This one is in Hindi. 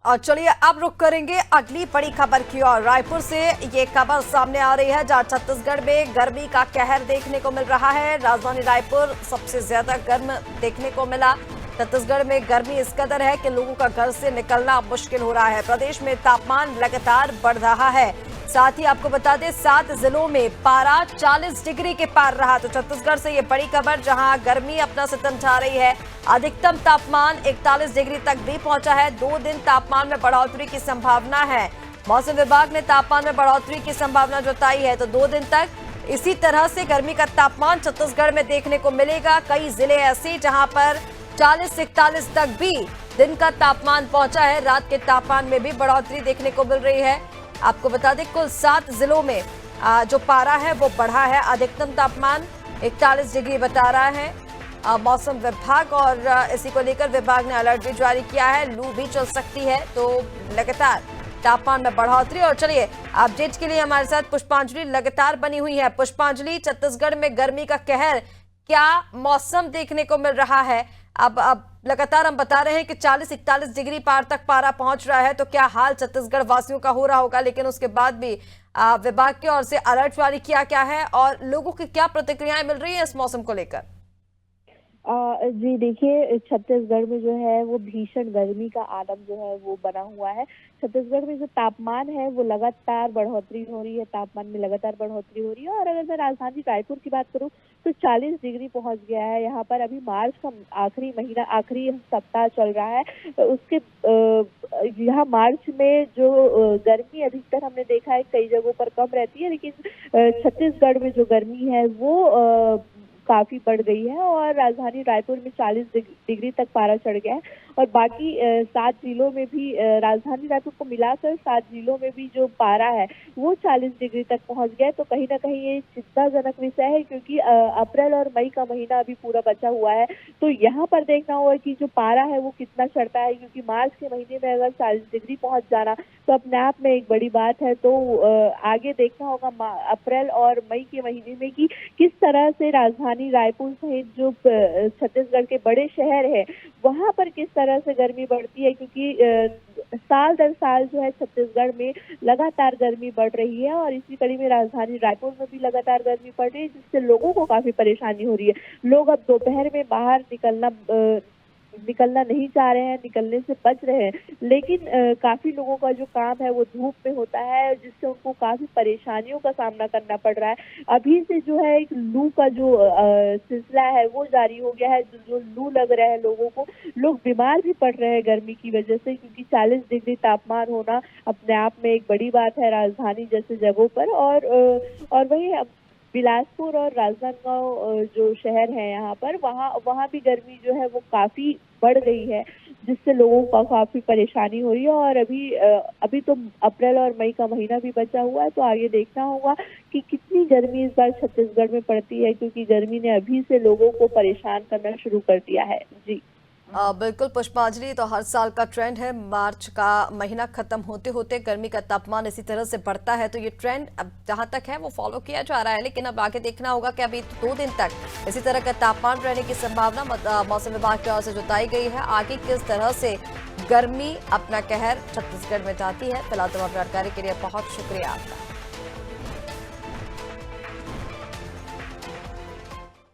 और चलिए अब रुक करेंगे अगली बड़ी खबर की ओर। रायपुर से ये खबर सामने आ रही है जहां छत्तीसगढ़ में गर्मी का कहर देखने को मिल रहा है। राजधानी रायपुर सबसे ज्यादा गर्म देखने को मिला। छत्तीसगढ़ में गर्मी इस कदर है कि लोगों का घर से निकलना मुश्किल हो रहा है। प्रदेश में तापमान लगातार बढ़ रहा है। साथ ही आपको बता दें 7 जिलों में पारा 40 डिग्री के पार रहा। तो छत्तीसगढ़ से ये बड़ी खबर जहां गर्मी अपना सितम छा रही है। अधिकतम तापमान 41 डिग्री तक भी पहुंचा है। 2 दिन तापमान में बढ़ोतरी की संभावना है। मौसम विभाग ने तापमान में बढ़ोतरी की संभावना जताई है। तो 2 दिन तक इसी तरह से गर्मी का तापमान छत्तीसगढ़ में देखने को मिलेगा। कई जिले ऐसे जहां पर 40 से 41 तक भी दिन का तापमान पहुंचा है। रात के तापमान में भी बढ़ोतरी देखने को मिल रही है। आपको बता दें कुल 7 जिलों में जो पारा है वो बढ़ा है। अधिकतम तापमान 41 डिग्री बता रहा है मौसम विभाग, और इसी को लेकर विभाग ने अलर्ट भी जारी किया है। लू भी चल सकती है, तो लगातार तापमान में बढ़ोतरी। और चलिए अपडेट के लिए हमारे साथ पुष्पांजलि लगातार बनी हुई है। पुष्पांजलि, छत्तीसगढ़ में गर्मी का कहर, क्या मौसम देखने को मिल रहा है? अब लगातार हम बता रहे हैं कि 40-41 डिग्री पार तक पारा पहुंच रहा है, तो क्या हाल छत्तीसगढ़ वासियों का हो रहा होगा? लेकिन उसके बाद भी विभाग की ओर से अलर्ट जारी किया क्या है और लोगों की क्या प्रतिक्रियाएं मिल रही है इस मौसम को लेकर? जी देखिए, छत्तीसगढ़ में जो है वो भीषण गर्मी का आलम जो है वो बना हुआ है। छत्तीसगढ़ में जो तापमान है वो लगातार बढ़ोतरी हो रही है, तापमान में लगातार बढ़ोतरी हो रही है। और अगर मैं राजधानी रायपुर की बात करूं तो 40 डिग्री पहुंच गया है यहाँ पर। अभी मार्च का आखिरी महीना, आखिरी सप्ताह चल रहा है। उसके यहाँ मार्च में जो गर्मी अधिकतर हमने देखा है कई जगहों पर कम रहती है, लेकिन छत्तीसगढ़ में जो गर्मी है वो काफी बढ़ गई है और राजधानी रायपुर में 40 डिग्री तक पारा चढ़ गया है। और बाकी 7 जिलों में भी, राजधानी रायपुर को मिलाकर 7 जिलों में भी जो पारा है वो 40 डिग्री तक पहुंच गया है। तो कहीं ना कहीं ये चिंताजनक विषय है, क्योंकि अप्रैल और मई का महीना अभी पूरा बचा हुआ है। तो यहाँ पर देखना होगा कि जो पारा है वो कितना चढ़ता है, क्योंकि मार्च के महीने में अगर 40 डिग्री पहुंच जाना तो अपने आप में एक बड़ी बात है। तो आगे देखना होगा अप्रैल और मई के महीने में कि किस तरह से राजधानी रायपुर सहित जो छत्तीसगढ़ के बड़े शहर है वहां पर किस तरह से गर्मी बढ़ती है, क्योंकि साल दर साल जो है छत्तीसगढ़ में लगातार गर्मी बढ़ रही है। और इसी कड़ी में राजधानी रायपुर में भी लगातार गर्मी बढ़ रही है, जिससे लोगों को काफी परेशानी हो रही है। लोग अब दोपहर में बाहर निकलना नहीं चाह रहे हैं, निकलने से बच रहे हैं। लेकिन काफी लोगों का जो काम है वो धूप में होता है, जिससे उनको काफी परेशानियों का सामना करना पड़ रहा है। अभी से जो है एक लू का जो सिलसिला है वो जारी हो गया है। जो लू लग रहा है लोगों को, लोग बीमार भी पड़ रहे हैं गर्मी की वजह से, क्योंकि 40 डिग्री तापमान होना अपने आप में एक बड़ी बात है राजधानी जैसे जगहों पर। और वही बिलासपुर और राजनांदगांव जो शहर है यहाँ पर, वहाँ भी गर्मी जो है वो काफी बढ़ गई है, जिससे लोगों का काफी परेशानी हो रही है। और अभी तो अप्रैल और मई का महीना भी बचा हुआ है, तो आगे देखना होगा कि कितनी गर्मी इस बार छत्तीसगढ़ में पड़ती है, क्योंकि गर्मी ने अभी से लोगों को परेशान करना शुरू कर दिया है। जी बिल्कुल पुष्पांजलि, तो हर साल का ट्रेंड है, मार्च का महीना खत्म होते होते गर्मी का तापमान इसी तरह से बढ़ता है। तो ये ट्रेंड अब जहां तक है वो फॉलो किया जा रहा है, लेकिन अब आगे देखना होगा कि अभी 2 दिन तक इसी तरह का तापमान रहने की संभावना मौसम विभाग की ओर से जताई गई है। आगे किस तरह से गर्मी अपना कहर छत्तीसगढ़ में जाती है। फिलहाल तमाम जानकारी के लिए बहुत शुक्रिया आपका।